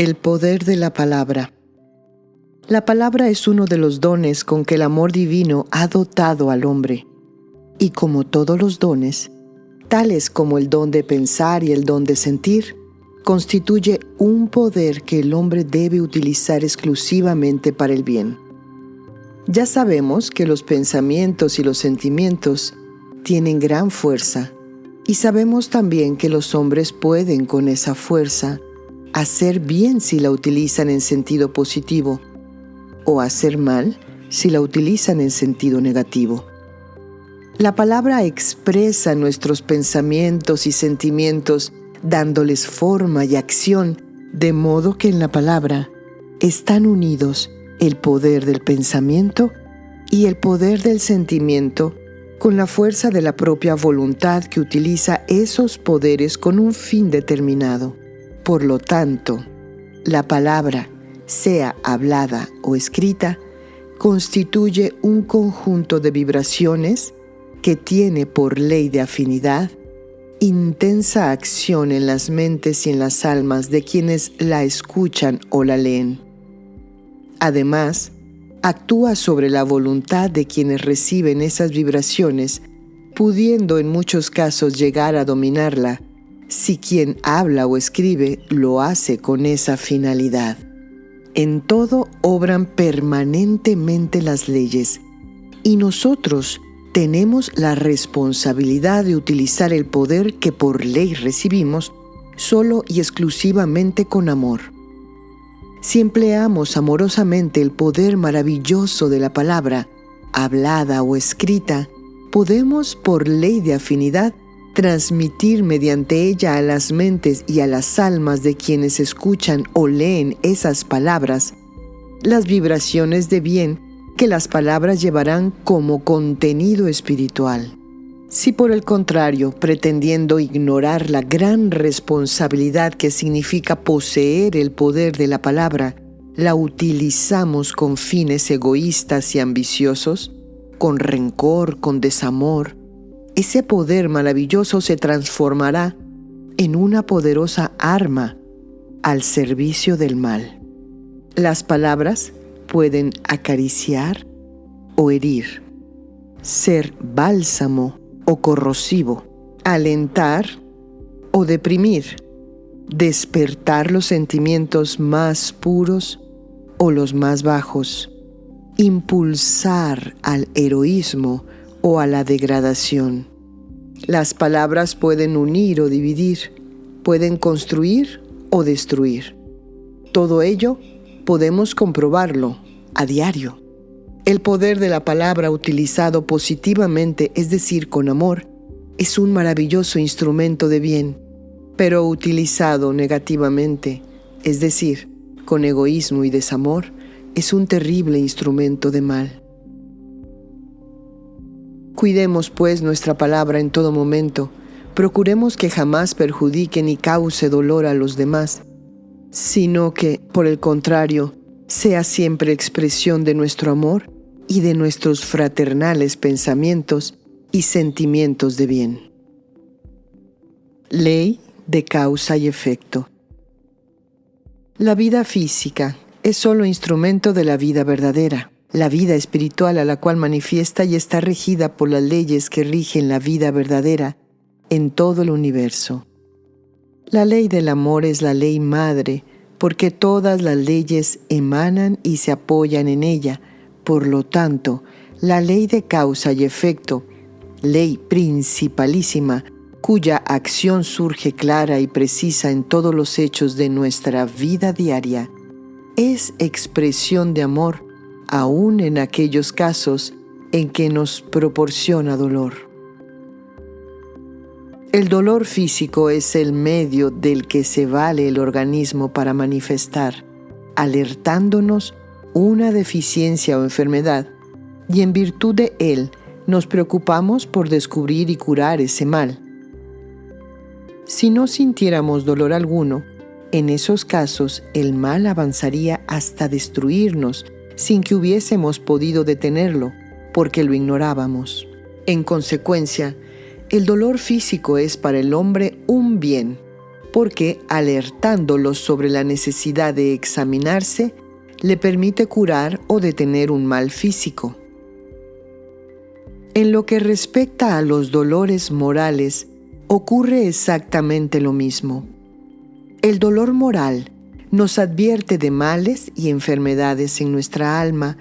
El poder de la palabra. La palabra es uno de los dones con que el amor divino ha dotado al hombre. Y como todos los dones, tales como el don de pensar y el don de sentir, constituye un poder que el hombre debe utilizar exclusivamente para el bien. Ya sabemos que los pensamientos y los sentimientos tienen gran fuerza, y sabemos también que los hombres pueden con esa fuerza hacer bien si la utilizan en sentido positivo, o hacer mal si la utilizan en sentido negativo. La palabra expresa nuestros pensamientos y sentimientos, dándoles forma y acción, de modo que en la palabra están unidos el poder del pensamiento y el poder del sentimiento con la fuerza de la propia voluntad que utiliza esos poderes con un fin determinado. Por lo tanto, la palabra, sea hablada o escrita, constituye un conjunto de vibraciones que tiene por ley de afinidad intensa acción en las mentes y en las almas de quienes la escuchan o la leen. Además, actúa sobre la voluntad de quienes reciben esas vibraciones, pudiendo en muchos casos llegar a dominarla, si quien habla o escribe lo hace con esa finalidad. En todo obran permanentemente las leyes, y nosotros tenemos la responsabilidad de utilizar el poder que por ley recibimos solo y exclusivamente con amor. Si empleamos amorosamente el poder maravilloso de la palabra, hablada o escrita, podemos por ley de afinidad transmitir mediante ella a las mentes y a las almas de quienes escuchan o leen esas palabras las vibraciones de bien que las palabras llevarán como contenido espiritual. Si por el contrario, pretendiendo ignorar la gran responsabilidad que significa poseer el poder de la palabra, la utilizamos con fines egoístas y ambiciosos, con rencor, con desamor, ese poder maravilloso se transformará en una poderosa arma al servicio del mal. Las palabras pueden acariciar o herir, ser bálsamo o corrosivo, alentar o deprimir, despertar los sentimientos más puros o los más bajos, impulsar al heroísmo o a la degradación. Las palabras pueden unir o dividir, pueden construir o destruir. Todo ello podemos comprobarlo a diario. El poder de la palabra utilizado positivamente, es decir, con amor, es un maravilloso instrumento de bien, pero utilizado negativamente, es decir, con egoísmo y desamor, es un terrible instrumento de mal. Cuidemos, pues, nuestra palabra en todo momento. Procuremos que jamás perjudique ni cause dolor a los demás, sino que, por el contrario, sea siempre expresión de nuestro amor y de nuestros fraternales pensamientos y sentimientos de bien. Ley de causa y efecto. La vida física es solo instrumento de la vida verdadera. La vida espiritual a la cual manifiesta y está regida por las leyes que rigen la vida verdadera en todo el universo. La ley del amor es la ley madre, porque todas las leyes emanan y se apoyan en ella. Por lo tanto, la ley de causa y efecto, ley principalísima, cuya acción surge clara y precisa en todos los hechos de nuestra vida diaria, es expresión de amor, aún en aquellos casos en que nos proporciona dolor. El dolor físico es el medio del que se vale el organismo para manifestar, alertándonos una deficiencia o enfermedad, y en virtud de él nos preocupamos por descubrir y curar ese mal. Si no sintiéramos dolor alguno, en esos casos el mal avanzaría hasta destruirnos sin que hubiésemos podido detenerlo, porque lo ignorábamos. En consecuencia, el dolor físico es para el hombre un bien, porque alertándolos sobre la necesidad de examinarse, le permite curar o detener un mal físico. En lo que respecta a los dolores morales, ocurre exactamente lo mismo. El dolor moral nos advierte de males y enfermedades en nuestra alma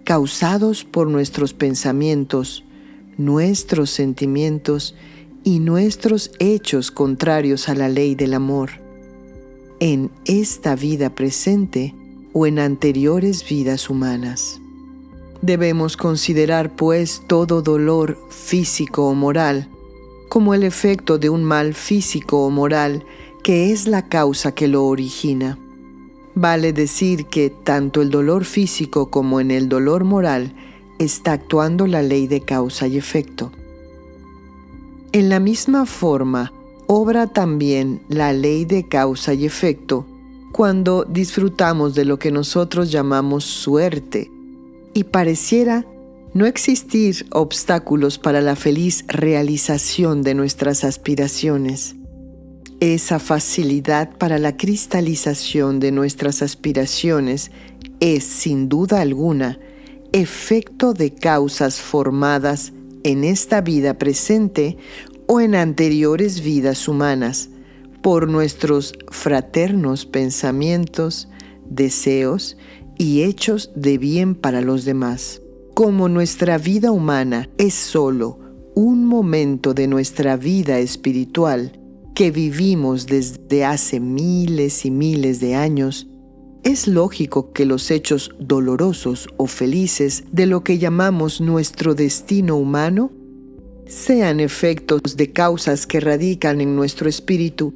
causados por nuestros pensamientos, nuestros sentimientos y nuestros hechos contrarios a la ley del amor, en esta vida presente o en anteriores vidas humanas. Debemos considerar, pues, todo dolor físico o moral como el efecto de un mal físico o moral que es la causa que lo origina. Vale decir que tanto el dolor físico como en el dolor moral está actuando la ley de causa y efecto. En la misma forma, obra también la ley de causa y efecto cuando disfrutamos de lo que nosotros llamamos suerte, y pareciera no existir obstáculos para la feliz realización de nuestras aspiraciones. Esa facilidad para la cristalización de nuestras aspiraciones es, sin duda alguna, efecto de causas formadas en esta vida presente o en anteriores vidas humanas por nuestros fraternos pensamientos, deseos y hechos de bien para los demás. Como nuestra vida humana es solo un momento de nuestra vida espiritual que vivimos desde hace miles y miles de años, es lógico que los hechos dolorosos o felices de lo que llamamos nuestro destino humano sean efectos de causas que radican en nuestro espíritu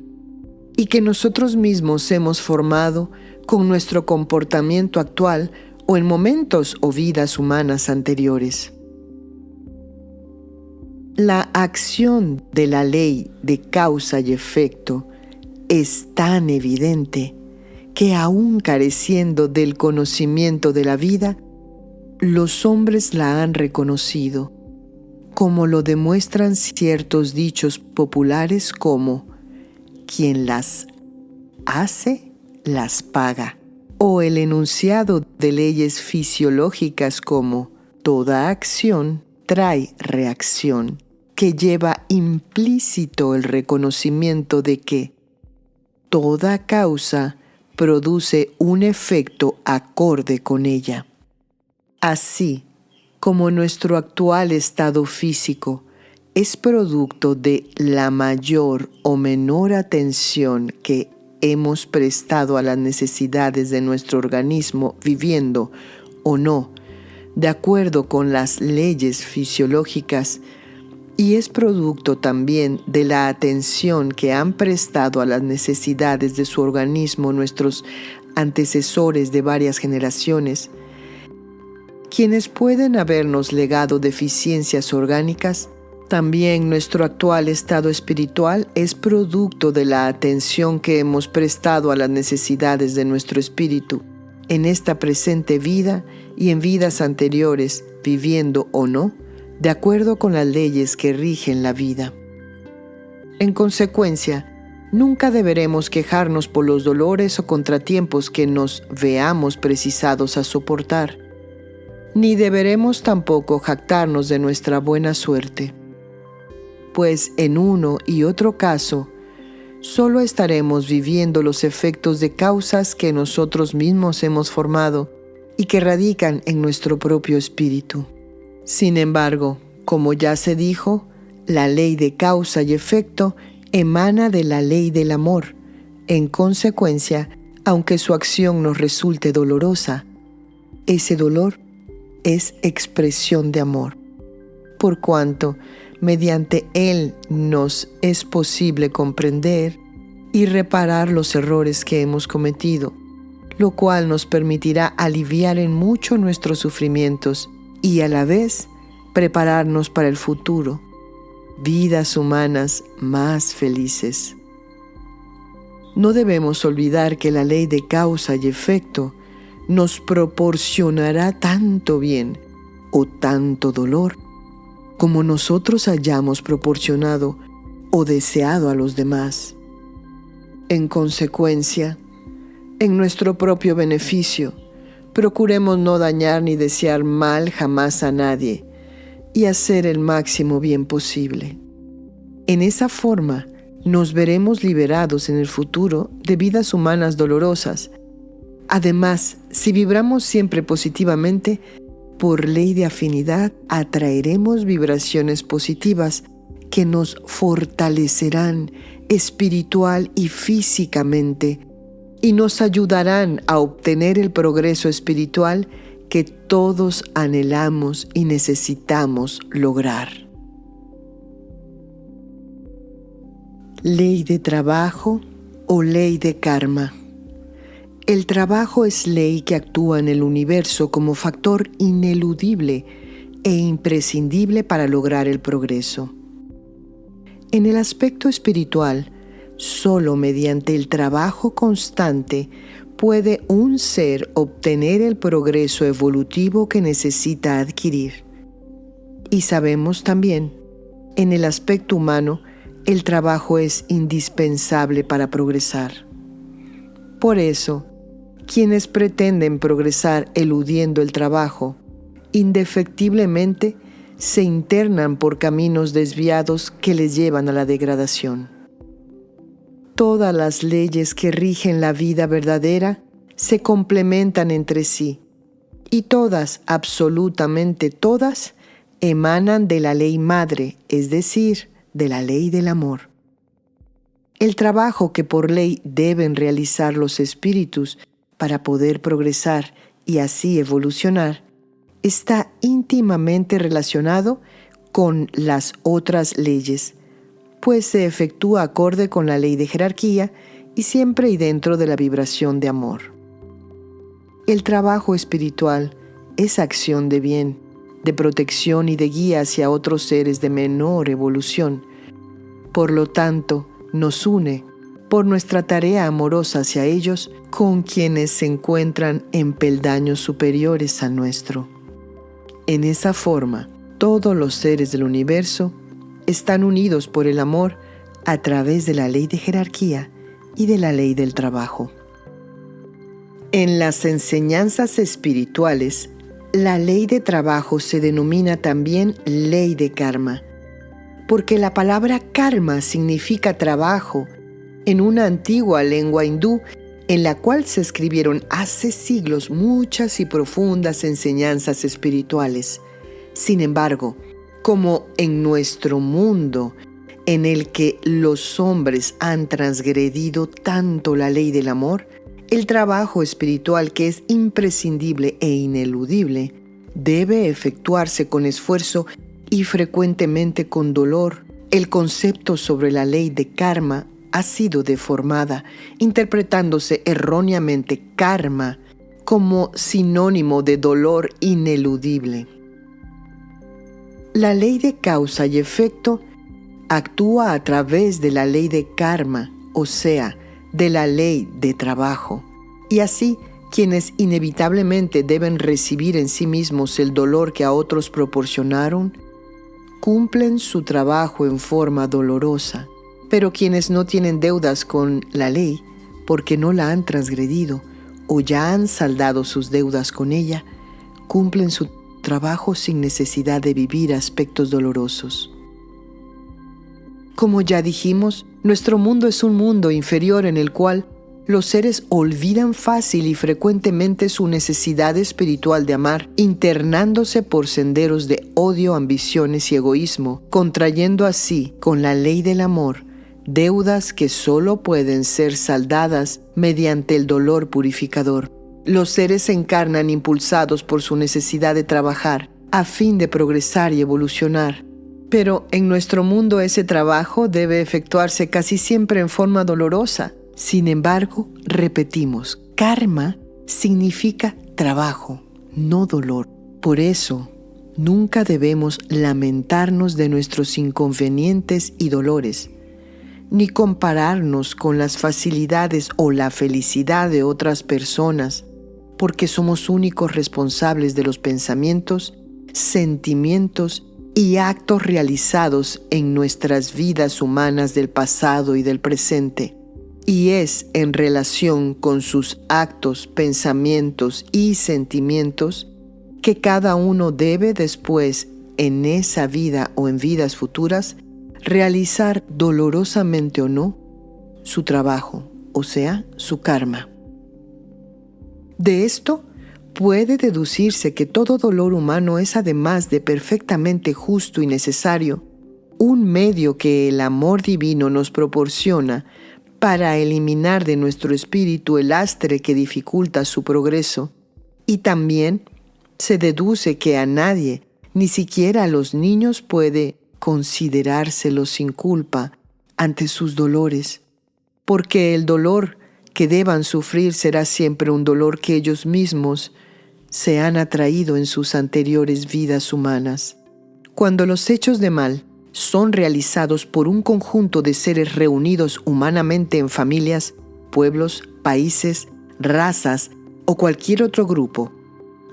y que nosotros mismos hemos formado con nuestro comportamiento actual o en momentos o vidas humanas anteriores. La acción de la ley de causa y efecto es tan evidente que aún careciendo del conocimiento de la vida, los hombres la han reconocido, como lo demuestran ciertos dichos populares como «quien las hace, las paga», o el enunciado de leyes fisiológicas como «toda acción trae reacción», que lleva implícito el reconocimiento de que toda causa produce un efecto acorde con ella. Así como nuestro actual estado físico es producto de la mayor o menor atención que hemos prestado a las necesidades de nuestro organismo viviendo o no, de acuerdo con las leyes fisiológicas, y es producto también de la atención que han prestado a las necesidades de su organismo nuestros antecesores de varias generaciones, quienes pueden habernos legado deficiencias orgánicas. También nuestro actual estado espiritual es producto de la atención que hemos prestado a las necesidades de nuestro espíritu en esta presente vida y en vidas anteriores, viviendo o no, de acuerdo con las leyes que rigen la vida. En consecuencia, nunca deberemos quejarnos por los dolores o contratiempos que nos veamos precisados a soportar, ni deberemos tampoco jactarnos de nuestra buena suerte, pues en uno y otro caso, solo estaremos viviendo los efectos de causas que nosotros mismos hemos formado y que radican en nuestro propio espíritu. Sin embargo, como ya se dijo, la ley de causa y efecto emana de la ley del amor. En consecuencia, aunque su acción nos resulte dolorosa, ese dolor es expresión de amor, por cuanto mediante él nos es posible comprender y reparar los errores que hemos cometido, lo cual nos permitirá aliviar en mucho nuestros sufrimientos y a la vez prepararnos para el futuro, vidas humanas más felices. No debemos olvidar que la ley de causa y efecto nos proporcionará tanto bien o tanto dolor como nosotros hayamos proporcionado o deseado a los demás. En consecuencia, en nuestro propio beneficio, procuremos no dañar ni desear mal jamás a nadie y hacer el máximo bien posible. En esa forma, nos veremos liberados en el futuro de vidas humanas dolorosas. Además, si vibramos siempre positivamente, por ley de afinidad atraeremos vibraciones positivas que nos fortalecerán espiritual y físicamente y nos ayudarán a obtener el progreso espiritual que todos anhelamos y necesitamos lograr. Ley de trabajo o ley de karma. El trabajo es ley que actúa en el universo como factor ineludible e imprescindible para lograr el progreso. En el aspecto espiritual, solo mediante el trabajo constante puede un ser obtener el progreso evolutivo que necesita adquirir. Y sabemos también, en el aspecto humano, el trabajo es indispensable para progresar. Por eso, quienes pretenden progresar eludiendo el trabajo, indefectiblemente se internan por caminos desviados que les llevan a la degradación. Todas las leyes que rigen la vida verdadera se complementan entre sí, y todas, absolutamente todas, emanan de la ley madre, es decir, de la ley del amor. El trabajo que por ley deben realizar los espíritus para poder progresar y así evolucionar está íntimamente relacionado con las otras leyes, pues se efectúa acorde con la ley de jerarquía y siempre y dentro de la vibración de amor. El trabajo espiritual es acción de bien, de protección y de guía hacia otros seres de menor evolución. Por lo tanto, nos une por nuestra tarea amorosa hacia ellos con quienes se encuentran en peldaños superiores al nuestro. En esa forma, todos los seres del universo están unidos por el amor a través de la ley de jerarquía y de la ley del trabajo. En las enseñanzas espirituales, la ley de trabajo se denomina también ley de karma, porque la palabra karma significa trabajo en una antigua lengua hindú en la cual se escribieron hace siglos muchas y profundas enseñanzas espirituales. Sin embargo, como en nuestro mundo, en el que los hombres han transgredido tanto la ley del amor, el trabajo espiritual, que es imprescindible e ineludible, debe efectuarse con esfuerzo y frecuentemente con dolor. El concepto sobre la ley de karma ha sido deformada, interpretándose erróneamente karma como sinónimo de dolor ineludible. La ley de causa y efecto actúa a través de la ley de karma, o sea, de la ley de trabajo, y así quienes inevitablemente deben recibir en sí mismos el dolor que a otros proporcionaron, cumplen su trabajo en forma dolorosa, pero quienes no tienen deudas con la ley porque no la han transgredido o ya han saldado sus deudas con ella, cumplen su trabajo sin necesidad de vivir aspectos dolorosos. Como ya dijimos, nuestro mundo es un mundo inferior en el cual los seres olvidan fácil y frecuentemente su necesidad espiritual de amar, internándose por senderos de odio, ambiciones y egoísmo, contrayendo así, con la ley del amor, deudas que solo pueden ser saldadas mediante el dolor purificador. Los seres se encarnan impulsados por su necesidad de trabajar a fin de progresar y evolucionar. Pero en nuestro mundo ese trabajo debe efectuarse casi siempre en forma dolorosa. Sin embargo, repetimos, karma significa trabajo, no dolor. Por eso, nunca debemos lamentarnos de nuestros inconvenientes y dolores, ni compararnos con las facilidades o la felicidad de otras personas, porque somos únicos responsables de los pensamientos, sentimientos y actos realizados en nuestras vidas humanas del pasado y del presente. y es en relación con sus actos, pensamientos y sentimientos que cada uno debe después, en esa vida o en vidas futuras, realizar dolorosamente o no su trabajo, o sea, su karma. De esto puede deducirse que todo dolor humano es, además de perfectamente justo y necesario, un medio que el amor divino nos proporciona para eliminar de nuestro espíritu el lastre que dificulta su progreso, y también se deduce que a nadie, ni siquiera a los niños, puede considerárselo sin culpa ante sus dolores, porque el dolor que deban sufrir será siempre un dolor que ellos mismos se han atraído en sus anteriores vidas humanas. Cuando los hechos de mal son realizados por un conjunto de seres reunidos humanamente en familias, pueblos, países, razas o cualquier otro grupo,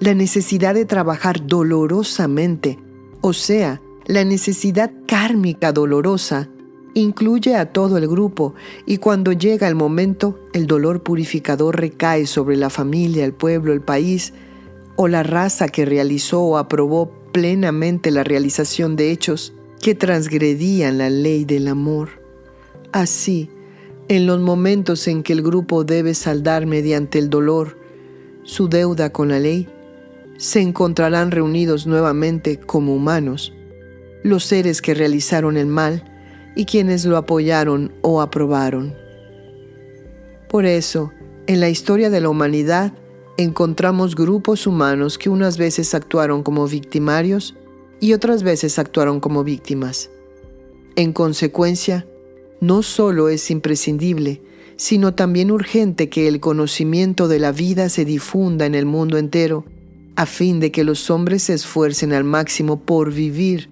la necesidad de trabajar dolorosamente, o sea, la necesidad kármica dolorosa, incluye a todo el grupo, y cuando llega el momento, el dolor purificador recae sobre la familia, el pueblo, el país o la raza que realizó o aprobó plenamente la realización de hechos que transgredían la ley del amor. Así, en los momentos en que el grupo debe saldar mediante el dolor su deuda con la ley, se encontrarán reunidos nuevamente como humanos, los seres que realizaron el mal y quienes lo apoyaron o aprobaron. Por eso, en la historia de la humanidad, encontramos grupos humanos que unas veces actuaron como victimarios y otras veces actuaron como víctimas. En consecuencia, no solo es imprescindible, sino también urgente que el conocimiento de la vida se difunda en el mundo entero, a fin de que los hombres se esfuercen al máximo por vivir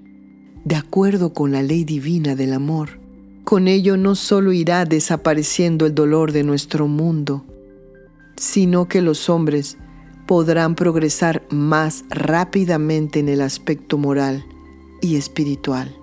de acuerdo con la ley divina del amor. Con ello no solo irá desapareciendo el dolor de nuestro mundo, sino que los hombres podrán progresar más rápidamente en el aspecto moral y espiritual.